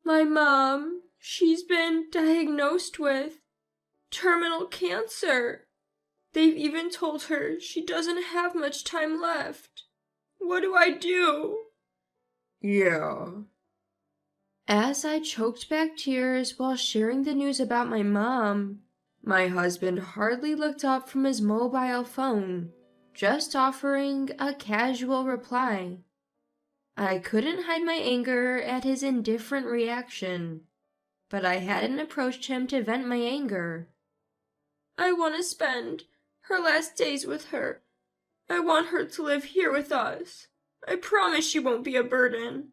My mom, she's been diagnosed with terminal cancer. They've even told her she doesn't have much time left. What do I do?" Yeah. As I choked back tears while sharing the news about my mom, my husband hardly looked up from his mobile phone, just offering a casual reply. I couldn't hide my anger at his indifferent reaction, but I hadn't approached him to vent my anger. "I want to spend her last days with her. I want her to live here with us. I promise she won't be a burden."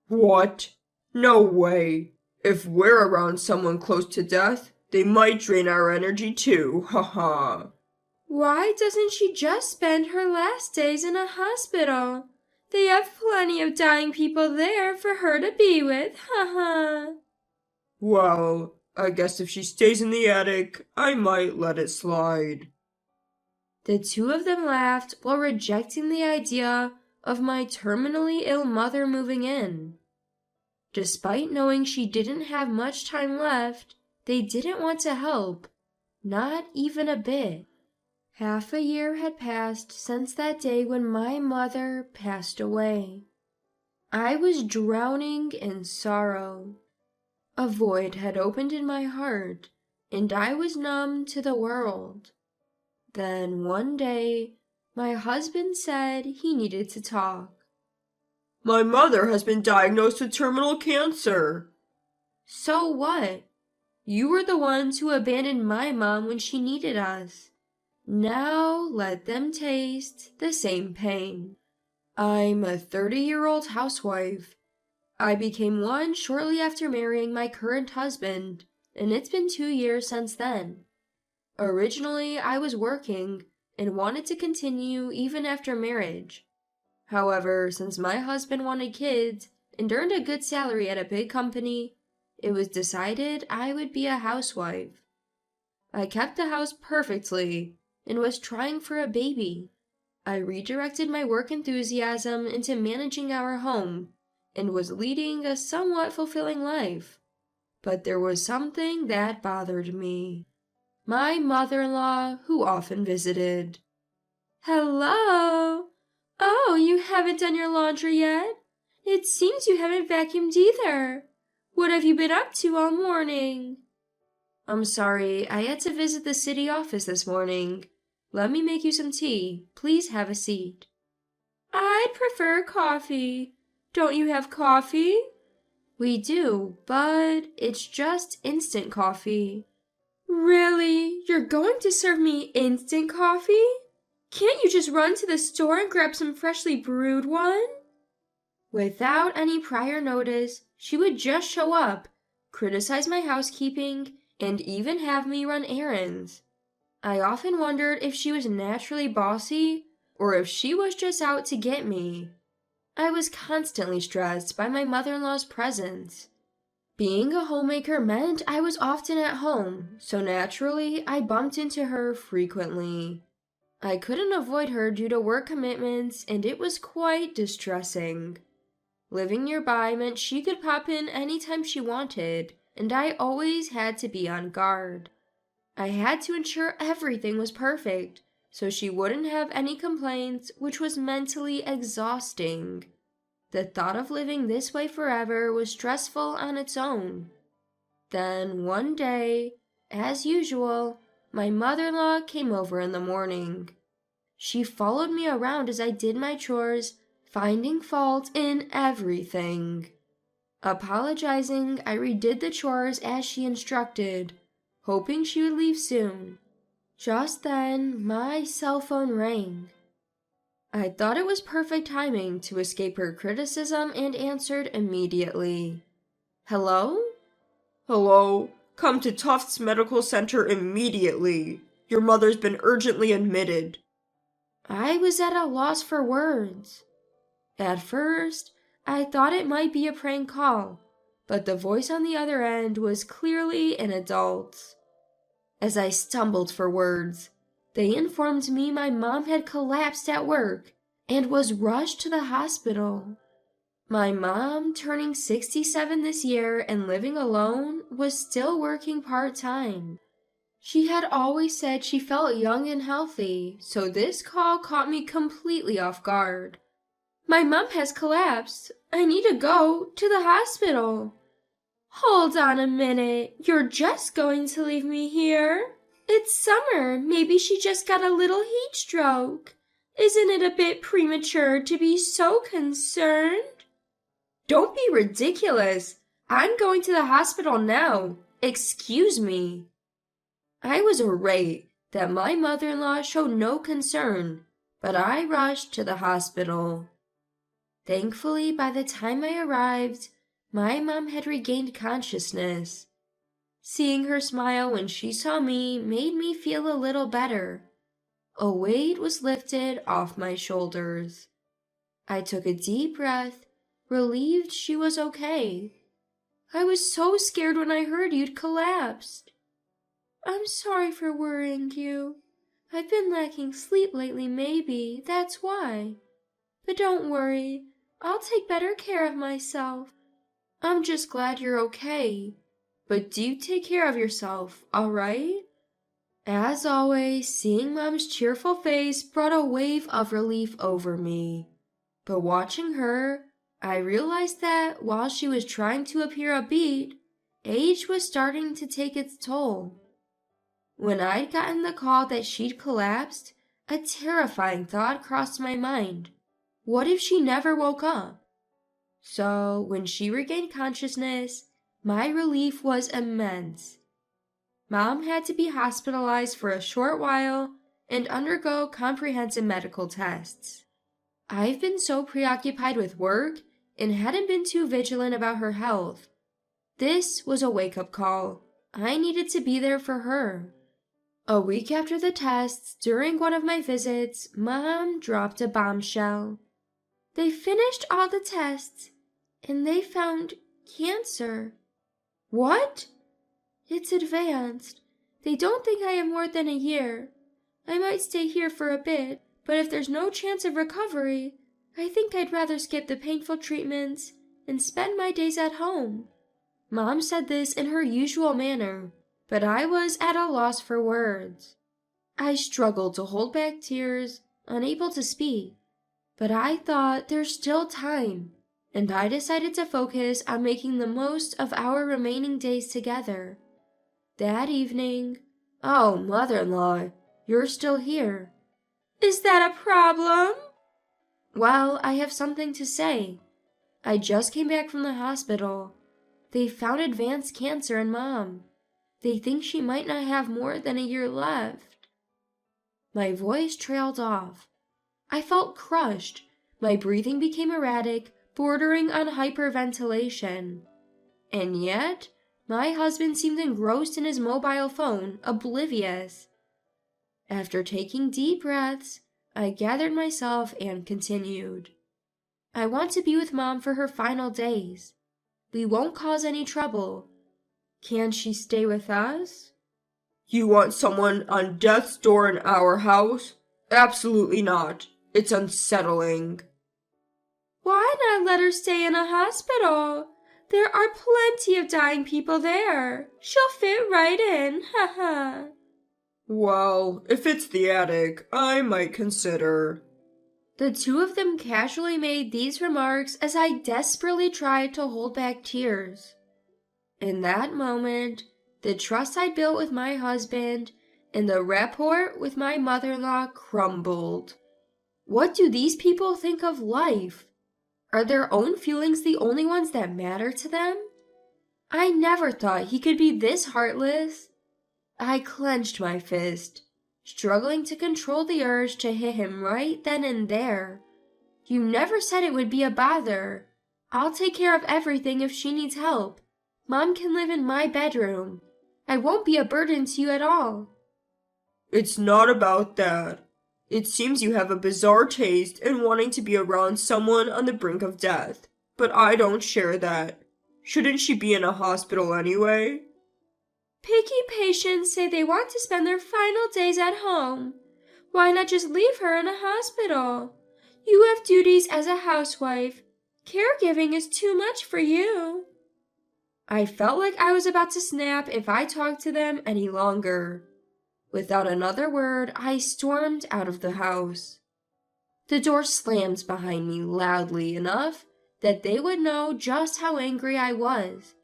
What? No way. If we're around someone close to death, they might drain our energy too, haha. "Why doesn't she just spend her last days in a hospital? They have plenty of dying people there for her to be with, haha." Well, I guess if she stays in the attic, I might let it slide. The two of them laughed while rejecting the idea of my terminally ill mother moving in. Despite knowing she didn't have much time left, they didn't want to help, not even a bit. Half a year had passed since that day when my mother passed away. I was drowning in sorrow. A void had opened in my heart, and I was numb to the world. Then one day, my husband said he needed to talk. My mother has been diagnosed with terminal cancer. So what? You were the ones who abandoned my mom when she needed us. Now let them taste the same pain. I'm a 30-year-old housewife. I became one shortly after marrying my current husband, and it's been 2 years since then. Originally, I was working and wanted to continue even after marriage. However, since my husband wanted kids and earned a good salary at a big company, it was decided I would be a housewife. I kept the house perfectly and was trying for a baby. I redirected my work enthusiasm into managing our home and was leading a somewhat fulfilling life. But there was something that bothered me. My mother-in-law, who often visited. "Hello? Oh, you haven't done your laundry yet? It seems you haven't vacuumed either. What have you been up to all morning?" "I'm sorry, I had to visit the city office this morning. Let me make you some tea. Please have a seat." "I'd prefer coffee. Don't you have coffee?" "We do, but it's just instant coffee." "Really? You're going to serve me instant coffee? Can't you just run to the store and grab some freshly brewed one?" Without any prior notice, she would just show up, criticize my housekeeping, and even have me run errands. I often wondered if she was naturally bossy or if she was just out to get me. I was constantly stressed by my mother-in-law's presence. Being a homemaker meant I was often at home, so naturally I bumped into her frequently. I couldn't avoid her due to work commitments, and it was quite distressing. Living nearby meant she could pop in anytime she wanted, and I always had to be on guard. I had to ensure everything was perfect, so she wouldn't have any complaints, which was mentally exhausting. The thought of living this way forever was stressful on its own. Then one day, as usual, my mother-in-law came over in the morning. She followed me around as I did my chores, finding fault in everything. Apologizing, I redid the chores as she instructed, hoping she would leave soon. Just then, my cell phone rang. I thought it was perfect timing to escape her criticism and answered immediately. "Hello?" Hello? Come to Tufts Medical Center immediately. Your mother's been urgently admitted. I was at a loss for words. At first, I thought it might be a prank call, but the voice on the other end was clearly an adult's. As I stumbled for words, they informed me my mom had collapsed at work and was rushed to the hospital. My mom, turning 67 this year and living alone, was still working part-time. She had always said she felt young and healthy, so this call caught me completely off guard. My mom has collapsed. I need to go to the hospital. Hold on a minute. You're just going to leave me here? It's summer. Maybe she just got a little heat stroke. Isn't it a bit premature to be so concerned? Don't be ridiculous. I'm going to the hospital now. Excuse me. I was irate that my mother-in-law showed no concern, but I rushed to the hospital. Thankfully, by the time I arrived, my mom had regained consciousness. Seeing her smile when she saw me made me feel a little better. A weight was lifted off my shoulders. I took a deep breath, relieved she was okay. I was so scared when I heard you'd collapsed. I'm sorry for worrying you. I've been lacking sleep lately, maybe, that's why. But don't worry, I'll take better care of myself. I'm just glad you're okay. But do take care of yourself, all right? As always, seeing Mom's cheerful face brought a wave of relief over me. But watching her, I realized that while she was trying to appear upbeat, age was starting to take its toll. When I'd gotten the call that she'd collapsed, a terrifying thought crossed my mind. What if she never woke up? So, when she regained consciousness, my relief was immense. Mom had to be hospitalized for a short while and undergo comprehensive medical tests. I've been so preoccupied with work and hadn't been too vigilant about her health. This was a wake-up call. I needed to be there for her. A week after the tests, during one of my visits, Mom dropped a bombshell. They finished all the tests, and they found cancer. What? It's advanced. They don't think I have more than a year. I might stay here for a bit, but if there's no chance of recovery, I think I'd rather skip the painful treatments and spend my days at home. Mom said this in her usual manner, but I was at a loss for words. I struggled to hold back tears, unable to speak, but I thought there's still time, and I decided to focus on making the most of our remaining days together. That evening, oh, mother-in-law, you're still here. Is that a problem? Well, I have something to say. I just came back from the hospital. They found advanced cancer in Mom. They think she might not have more than a year left. My voice trailed off. I felt crushed. My breathing became erratic, bordering on hyperventilation. And yet, my husband seemed engrossed in his mobile phone, oblivious. After taking deep breaths, I gathered myself and continued. I want to be with Mom for her final days. We won't cause any trouble. Can she stay with us? You want someone on death's door in our house? Absolutely not. It's unsettling. Why not let her stay in a hospital? There are plenty of dying people there. She'll fit right in, haha. Well, if it's the attic, I might consider. The two of them casually made these remarks as I desperately tried to hold back tears. In that moment, the trust I'd built with my husband and the rapport with my mother-in-law crumbled. What do these people think of life? Are their own feelings the only ones that matter to them? I never thought he could be this heartless. I clenched my fist, struggling to control the urge to hit him right then and there. You never said it would be a bother. I'll take care of everything if she needs help. Mom can live in my bedroom. I won't be a burden to you at all. It's not about that. It seems you have a bizarre taste in wanting to be around someone on the brink of death, but I don't share that. Shouldn't she be in a hospital anyway? Picky patients say they want to spend their final days at home. Why not just leave her in a hospital? You have duties as a housewife. Caregiving is too much for you. I felt like I was about to snap if I talked to them any longer. Without another word, I stormed out of the house. The door slammed behind me loudly enough that they would know just how angry I was.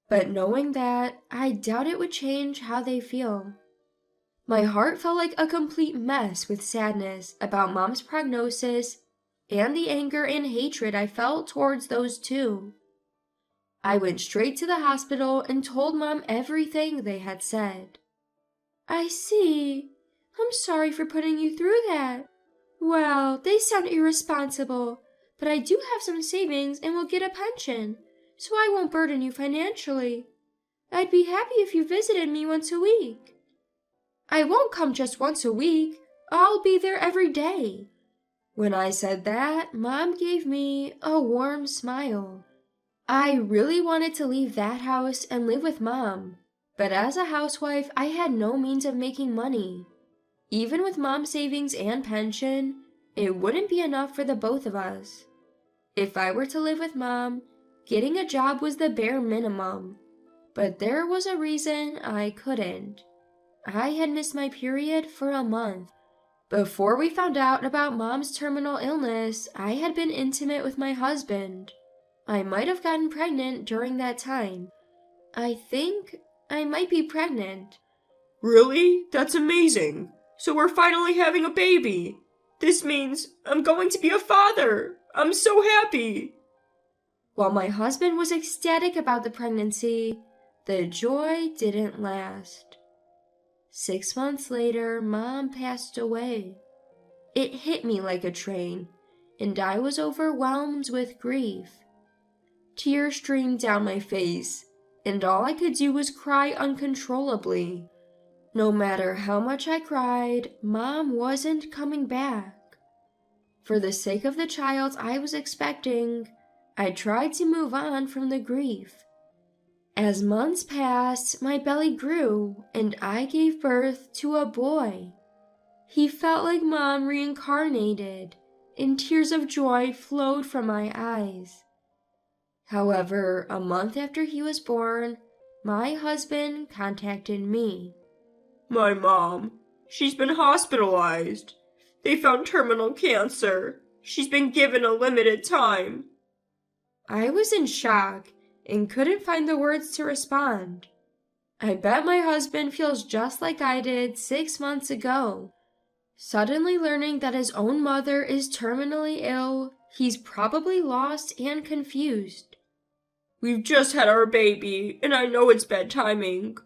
But knowing that, I doubt it would change how they feel. My heart felt like a complete mess with sadness about Mom's prognosis and the anger and hatred I felt towards those two. I went straight to the hospital and told Mom everything they had said. I see. I'm sorry for putting you through that. Well, they sound irresponsible, but I do have some savings and will get a pension, so I won't burden you financially. I'd be happy if you visited me once a week. I won't come just once a week. I'll be there every day. When I said that, Mom gave me a warm smile. I really wanted to leave that house and live with Mom, but as a housewife, I had no means of making money. Even with Mom's savings and pension, it wouldn't be enough for the both of us. If I were to live with Mom, getting a job was the bare minimum, but there was a reason I couldn't. I had missed my period for a month. Before we found out about Mom's terminal illness, I had been intimate with my husband. I might have gotten pregnant during that time. I think I might be pregnant. Really? That's amazing. So we're finally having a baby. This means I'm going to be a father. I'm so happy. While my husband was ecstatic about the pregnancy, the joy didn't last. 6 months later, Mom passed away. It hit me like a train, and I was overwhelmed with grief. Tears streamed down my face, and all I could do was cry uncontrollably. No matter how much I cried, Mom wasn't coming back. For the sake of the child I was expecting, I tried to move on from the grief. As months passed, my belly grew, and I gave birth to a boy. He felt like Mom reincarnated, and tears of joy flowed from my eyes. However, a month after he was born, my husband contacted me. My mom. She's been hospitalized. They found terminal cancer. She's been given a limited time. I was in shock and couldn't find the words to respond. I bet my husband feels just like I did 6 months ago. Suddenly learning that his own mother is terminally ill, he's probably lost and confused. We've just had our baby, and I know it's bad timing,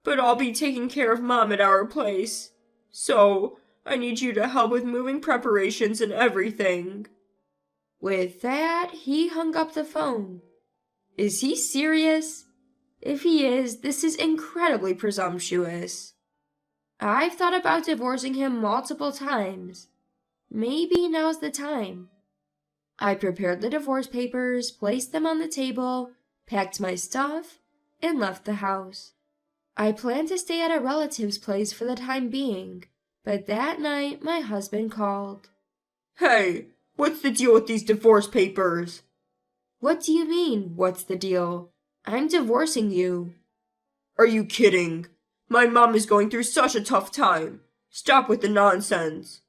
but I'll be taking care of Mom at our place. So, I need you to help with moving preparations and everything. With that, he hung up the phone. Is he serious? If he is, this is incredibly presumptuous. I've thought about divorcing him multiple times. Maybe now's the time. I prepared the divorce papers, placed them on the table, packed my stuff, and left the house. I planned to stay at a relative's place for the time being, but that night my husband called. Hey, what's the deal with these divorce papers? What do you mean, what's the deal? I'm divorcing you. Are you kidding? My mom is going through such a tough time. Stop with the nonsense.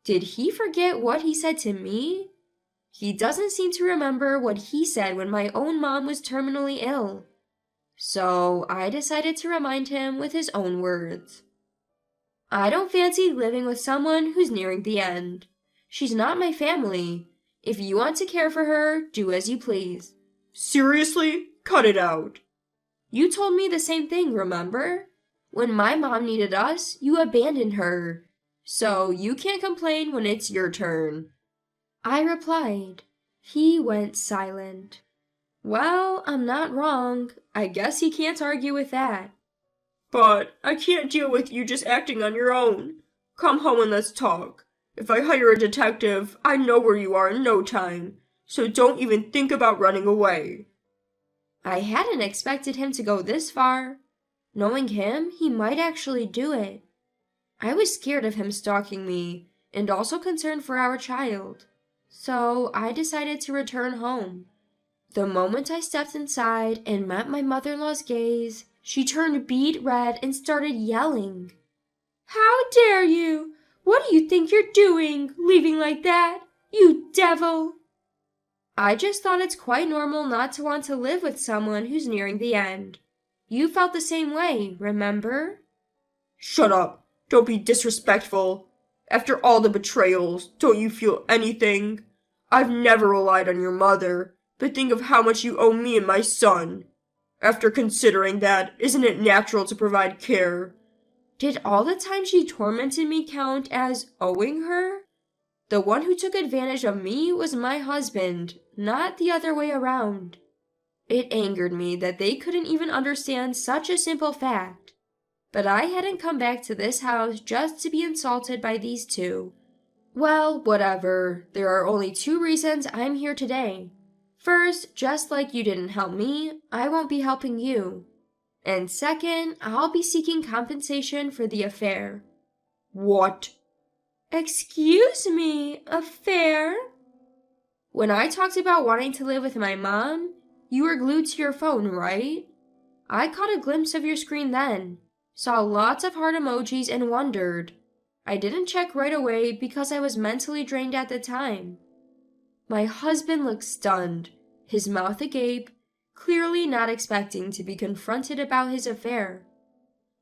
Did he forget what he said to me? He doesn't seem to remember what he said when my own mom was terminally ill. So I decided to remind him with his own words. I don't fancy living with someone who's nearing the end. She's not my family. If you want to care for her, do as you please. Seriously? Cut it out. You told me the same thing, remember? When my mom needed us, you abandoned her. So you can't complain when it's your turn. I replied. He went silent. Well, I'm not wrong. I guess he can't argue with that. But I can't deal with you just acting on your own. Come home and let's talk. If I hire a detective, I know where you are in no time, so don't even think about running away. I hadn't expected him to go this far. Knowing him, he might actually do it. I was scared of him stalking me, and also concerned for our child. So I decided to return home. The moment I stepped inside and met my mother-in-law's gaze, she turned beet red and started yelling. "How dare you! What do you think you're doing, leaving like that? You devil!" I just thought it's quite normal not to want to live with someone who's nearing the end. You felt the same way, remember? Shut up. Don't be disrespectful. After all the betrayals, don't you feel anything? I've never relied on your mother, but think of how much you owe me and my son. After considering that, isn't it natural to provide care? Did all the time she tormented me count as owing her? The one who took advantage of me was my husband, not the other way around. It angered me that they couldn't even understand such a simple fact. But I hadn't come back to this house just to be insulted by these two. Well, whatever. There are only two reasons I'm here today. First, just like you didn't help me, I won't be helping you. And second, I'll be seeking compensation for the affair. What? Excuse me, affair? When I talked about wanting to live with my mom, you were glued to your phone, right? I caught a glimpse of your screen then, saw lots of heart emojis and wondered. I didn't check right away because I was mentally drained at the time. My husband looked stunned, his mouth agape, clearly not expecting to be confronted about his affair.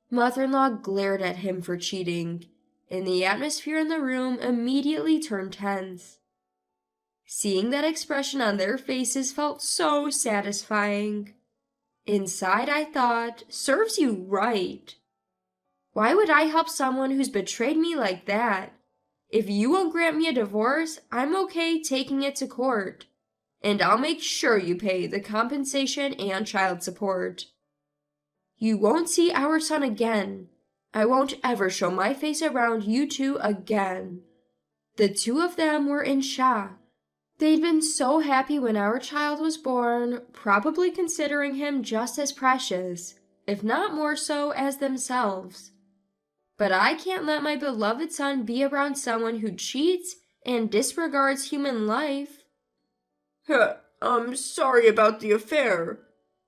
Mother-in-law glared at him for cheating, and the atmosphere in the room immediately turned tense. Seeing that expression on their faces felt so satisfying. Inside I thought, serves you right. Why would I help someone who's betrayed me like that? If you won't grant me a divorce, I'm okay taking it to court. And I'll make sure you pay the compensation and child support. You won't see our son again. I won't ever show my face around you two again. The two of them were in shock. They'd been so happy when our child was born, probably considering him just as precious, if not more so, as themselves. But I can't let my beloved son be around someone who cheats and disregards human life. I'm sorry about the affair,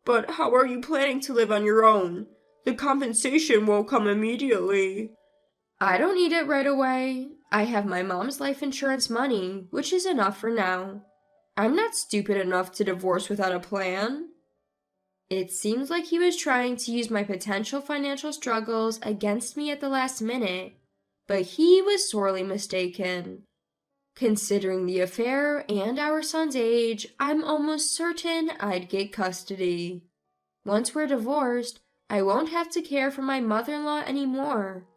but how are you planning to live on your own? The compensation won't come immediately. I don't need it right away. I have my mom's life insurance money, which is enough for now. I'm not stupid enough to divorce without a plan. It seems like he was trying to use my potential financial struggles against me at the last minute, but he was sorely mistaken. Considering the affair and our son's age, I'm almost certain I'd get custody. Once we're divorced, I won't have to care for my mother-in-law anymore.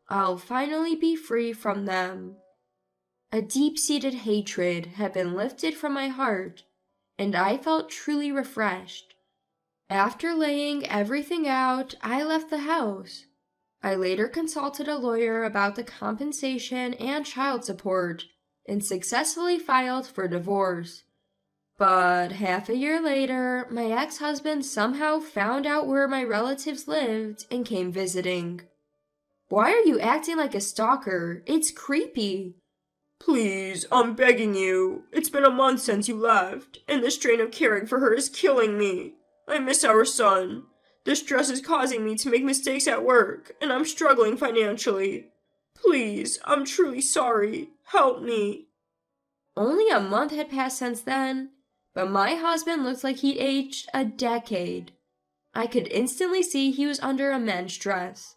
I'll finally be free from them. A deep-seated hatred had been lifted from my heart, and I felt truly refreshed. After laying everything out, I left the house. I later consulted a lawyer about the compensation and child support, and successfully filed for divorce. But half a year later, my ex-husband somehow found out where my relatives lived and came visiting. Why are you acting like a stalker? It's creepy. Please, I'm begging you. It's been a month since you left, and the strain of caring for her is killing me. I miss our son. The stress is causing me to make mistakes at work, and I'm struggling financially. Please, I'm truly sorry. Help me. Only a month had passed since then, but my husband looked like he'd aged a decade. I could instantly see he was under immense stress.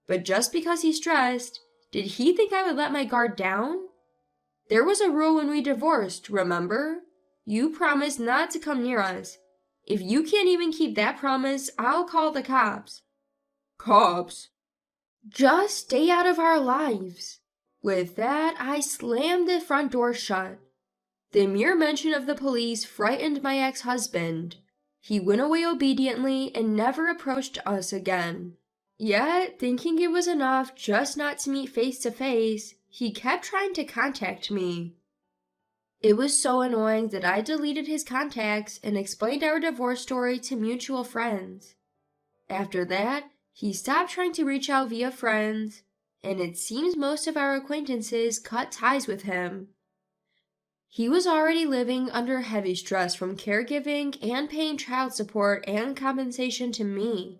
But just because he's stressed, did he think I would let my guard down? There was a rule when we divorced, remember? You promised not to come near us. If you can't even keep that promise, I'll call the cops. Cops? Just stay out of our lives. With that, I slammed the front door shut. The mere mention of the police frightened my ex-husband. He went away obediently and never approached us again. Yet, thinking it was enough just not to meet face to face, he kept trying to contact me. It was so annoying that I deleted his contacts and explained our divorce story to mutual friends. After that, he stopped trying to reach out via friends, and it seems most of our acquaintances cut ties with him. He was already living under heavy stress from caregiving and paying child support and compensation to me.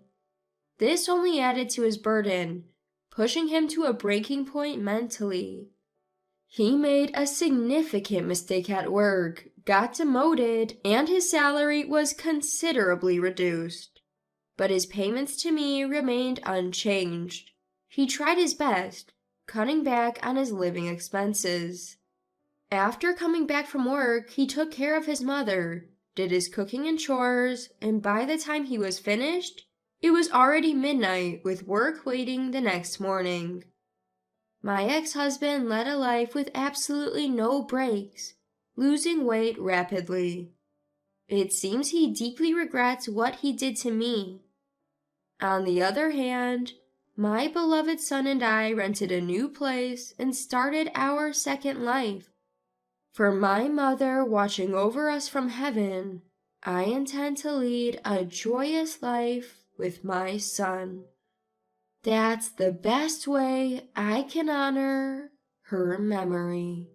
This only added to his burden, pushing him to a breaking point mentally. He made a significant mistake at work, got demoted, and his salary was considerably reduced. But his payments to me remained unchanged. He tried his best, cutting back on his living expenses. After coming back from work, he took care of his mother, did his cooking and chores, and by the time he was finished, it was already midnight with work waiting the next morning. My ex-husband led a life with absolutely no breaks, losing weight rapidly. It seems he deeply regrets what he did to me. On the other hand, my beloved son and I rented a new place and started our second life. For my mother watching over us from heaven, I intend to lead a joyous life with my son. That's the best way I can honor her memory.